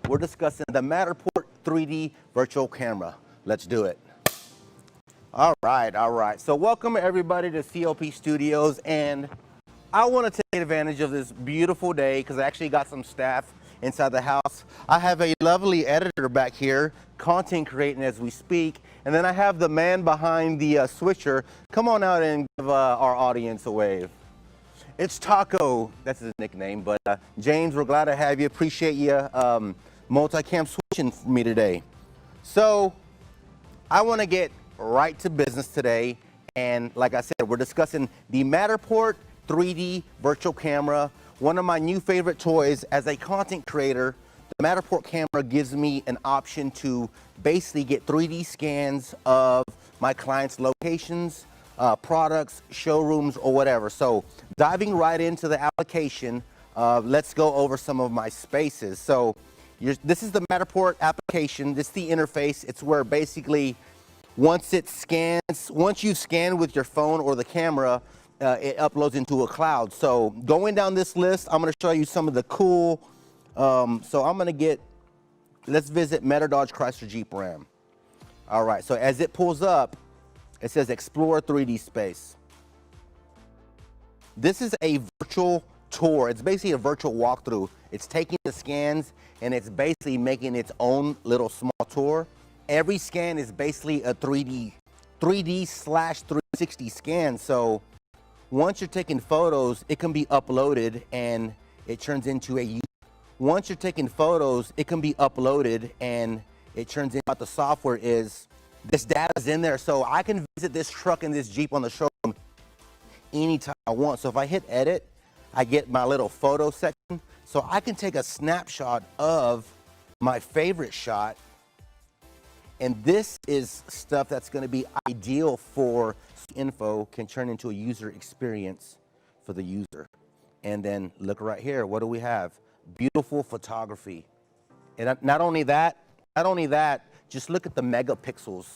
we're discussing the Matterport 3D virtual camera. Let's do it. All right. So welcome everybody to CLP Studios, and I want to take advantage of this beautiful day because I actually got some staff inside the house. I have a lovely editor back here, content creating as we speak, and then I have the man behind the switcher. Come on out and give our audience a wave. It's Taco, that's his nickname, but James, we're glad to have you. Appreciate you multicam switching for me today. So I want to get right to business today, and like I said, we're discussing the Matterport 3D virtual camera, one of my new favorite toys. As a content creator, the Matterport camera gives me an option to basically get 3D scans of my clients' locations, products, showrooms, or whatever. So diving right into the application, let's go over some of my spaces. So this is the Matterport application. This is the interface. It's where basically once it scans, once you scan with your phone or the camera, it uploads into a cloud. So going down this list, I'm going to show you some of the cool, so I'm going to get, let's visit Meta Dodge Chrysler Jeep Ram. All right, so as it pulls up, it says explore 3D space. This is a virtual tour. It's basically a virtual walkthrough. It's taking the scans and it's basically making its own little small tour. Every scan is basically a 3D/360 scan. So once you're taking photos, it can be uploaded and it turns into a, once you're taking photos, it can be uploaded and it turns into, what the software is, this data is in there. So I can visit this truck and this Jeep on the showroom anytime I want. So if I hit edit, I get my little photo section. So I can take a snapshot of my favorite shot. And this is stuff that's going to be ideal for info, can turn into a user experience for the user. And then look right here, what do we have? Beautiful photography. And not only that, just look at the megapixels.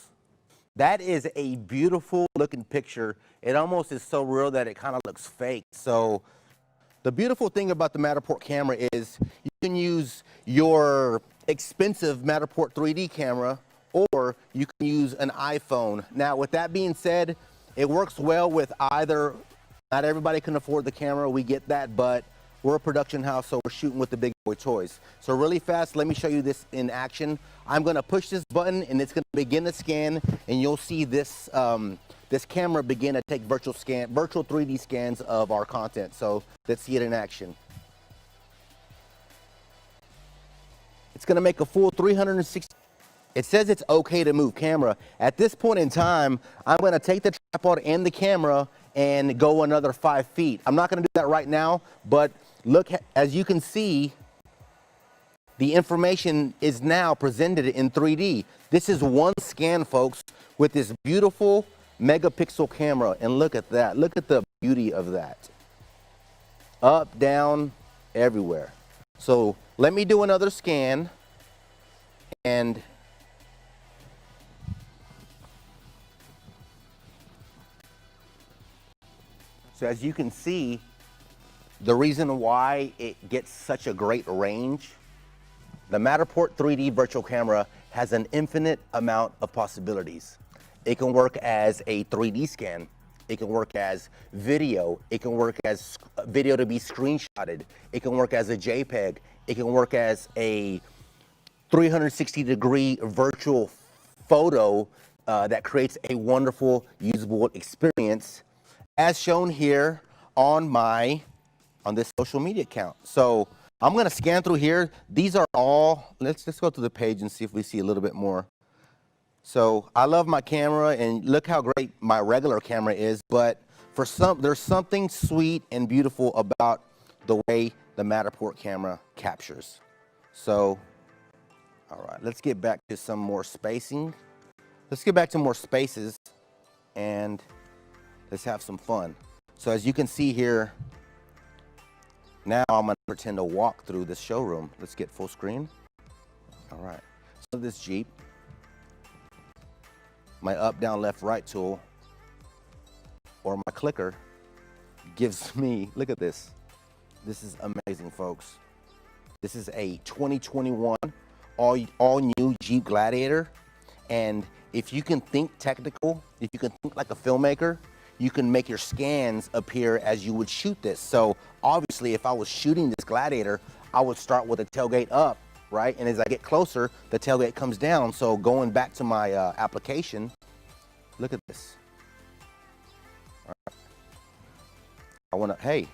That is a beautiful looking picture. It almost is so real that it kind of looks fake. So the beautiful thing about the Matterport camera is you can use your expensive Matterport 3D camera, or you can use an iPhone. Now, with that being said, it works well with either. Not everybody can afford the camera, we get that, but we're a production house, so we're shooting with the big boy toys. So really fast, let me show you this in action. I'm gonna push this button and it's gonna begin to scan, and you'll see this, this camera begin to take virtual 3D scans of our content. So let's see it in action. It's gonna make a full 360. It says it's okay to move camera. At this point in time, I'm gonna take the tripod and the camera and go another 5 feet. I'm not gonna do that right now, but look, as you can see, the information is now presented in 3D. This is one scan, folks, with this beautiful megapixel camera. And look at that, look at the beauty of that. Up, down, everywhere. So let me do another scan, and so as you can see, the reason why it gets such a great range, the Matterport 3D virtual camera has an infinite amount of possibilities. It can work as a 3D scan. It can work as video. It can work as video to be screenshotted. It can work as a JPEG. It can work as a 360-degree virtual photo that creates a wonderful, usable experience, as shown here on this social media account. So I'm gonna scan through here. These are all, let's just go to the page and see if we see a little bit more. So I love my camera, and look how great my regular camera is, but there's something sweet and beautiful about the way the Matterport camera captures. So, all right, let's get back to some more spacing. Let's get back to more spaces and let's have some fun. So as you can see here, now I'm gonna pretend to walk through this showroom. Let's get full screen. All right, so this Jeep, my up, down, left, right tool, or my clicker gives me, look at this. This is amazing, folks. This is a 2021 all new Jeep Gladiator. And if you can think technical, if you can think like a filmmaker, you can make your scans appear as you would shoot this. So obviously, if I was shooting this Gladiator, I would start with the tailgate up, right? And as I get closer, the tailgate comes down. So going back to my application, look at this. All right. I wanna, hey,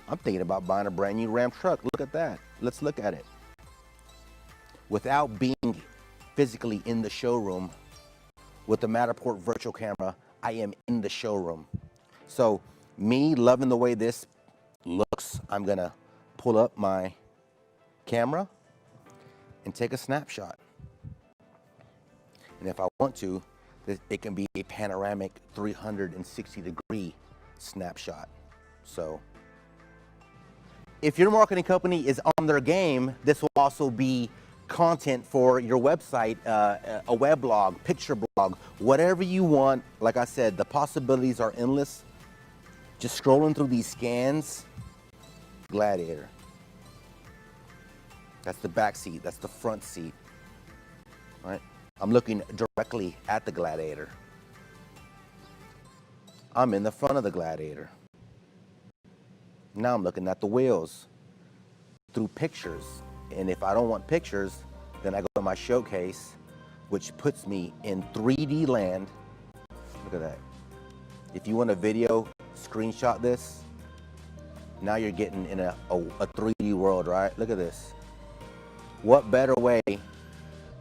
I'm thinking about buying a brand new Ram truck. Look at that. Let's look at it. Without being physically in the showroom, with the Matterport virtual camera, I am in the showroom. So me loving the way this looks, I'm gonna pull up my camera and take a snapshot. And if I want to, it can be a panoramic 360-degree snapshot. So if your marketing company is on their game, this will also be content for your website, a weblog, picture blog, whatever you want. Like I said, the possibilities are endless. Just scrolling through these scans, Gladiator. That's the back seat, that's the front seat, right? I'm looking directly at the Gladiator. I'm in the front of the Gladiator. Now I'm looking at the wheels through pictures. And if I don't want pictures, then I go to my showcase, which puts me in 3D land. Look at that. If you want a video, screenshot this. Now you're getting in a 3D world, right? Look at this. What better way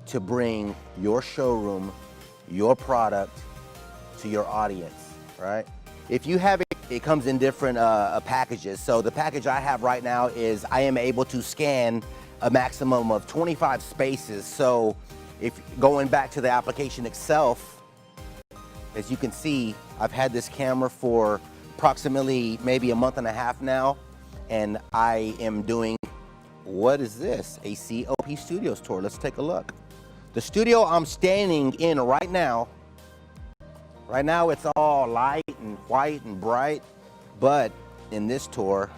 to bring your showroom, your product to your audience, right? If you have it comes in different packages. So the package I have right now is I am able to scan a maximum of 25 spaces. So if going back to the application itself, as you can see, I've had this camera for approximately maybe a month and a half now, and I am doing, what is this? A CLP Studios tour. Let's take a look. The studio I'm standing in right now it's all light and white and bright, but in this tour,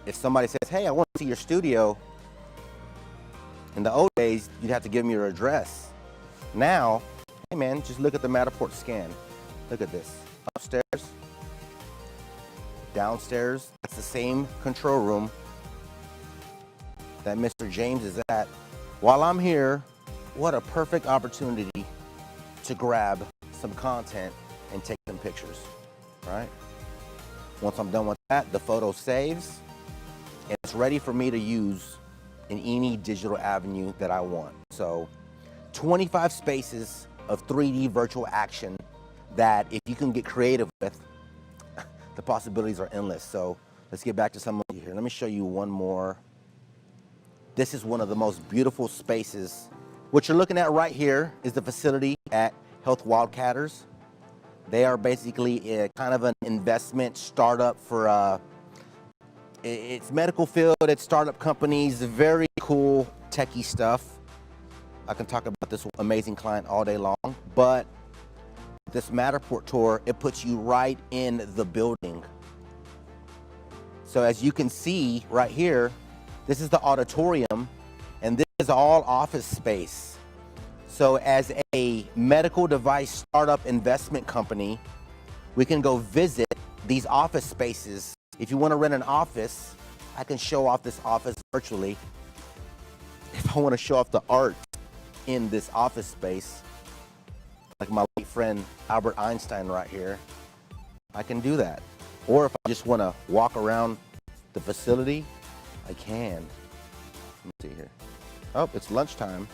if somebody says, hey, I want to see your studio, in the old days, you'd have to give them your address. Now, hey man, just look at the Matterport scan. Look at this, upstairs, downstairs, that's the same control room that Mr. James is at. While I'm here, what a perfect opportunity to grab some content and take some pictures, right? Once I'm done with that, the photo saves and it's ready for me to use in any digital avenue that I want. So 25 spaces of 3D virtual action that if you can get creative with, the possibilities are endless. So let's get back to some of you here. Let me show you one more. This is one of the most beautiful spaces. What you're looking at right here is the facility at Health Wildcatters. They are basically a kind of an investment startup for, it's medical field, it's startup companies, very cool techie stuff. I can talk about this amazing client all day long, but this Matterport tour, it puts you right in the building. So as you can see right here, this is the auditorium, and this is all office space. So as a medical device startup investment company, we can go visit these office spaces. If you want to rent an office, I can show off this office virtually. If I want to show off the art in this office space, like my late friend Albert Einstein right here, I can do that. Or if I just want to walk around the facility, I can. Let me see here. Oh, it's lunchtime.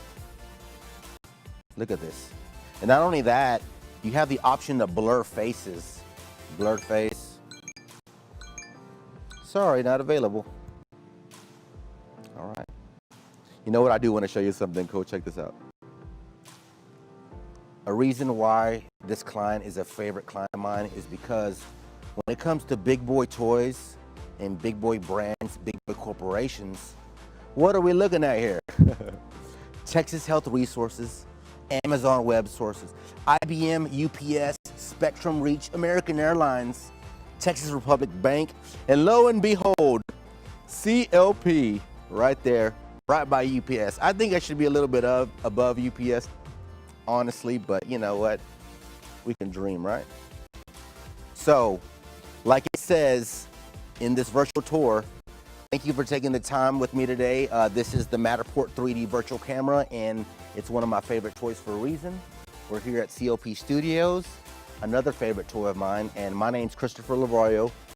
Look at this. And not only that, you have the option to blur faces. Blurred face. Sorry, not available. All right. You know what? I do want to show you something cool. Check this out. A reason why this client is a favorite client of mine is because when it comes to big boy toys and big boy brands, big boy corporations, what are we looking at here? Texas Health Resources, Amazon Web Sources, IBM, UPS, Spectrum Reach, American Airlines, Texas Republic Bank, and lo and behold, CLP right there, right by UPS. I think I should be a little bit above UPS, honestly, but you know what? We can dream, right? So, like it says in this virtual tour, thank you for taking the time with me today. This is the Matterport 3D virtual camera, and it's one of my favorite toys for a reason. We're here at CLP Studios, another favorite toy of mine, and my name's Christopher Lavarrio.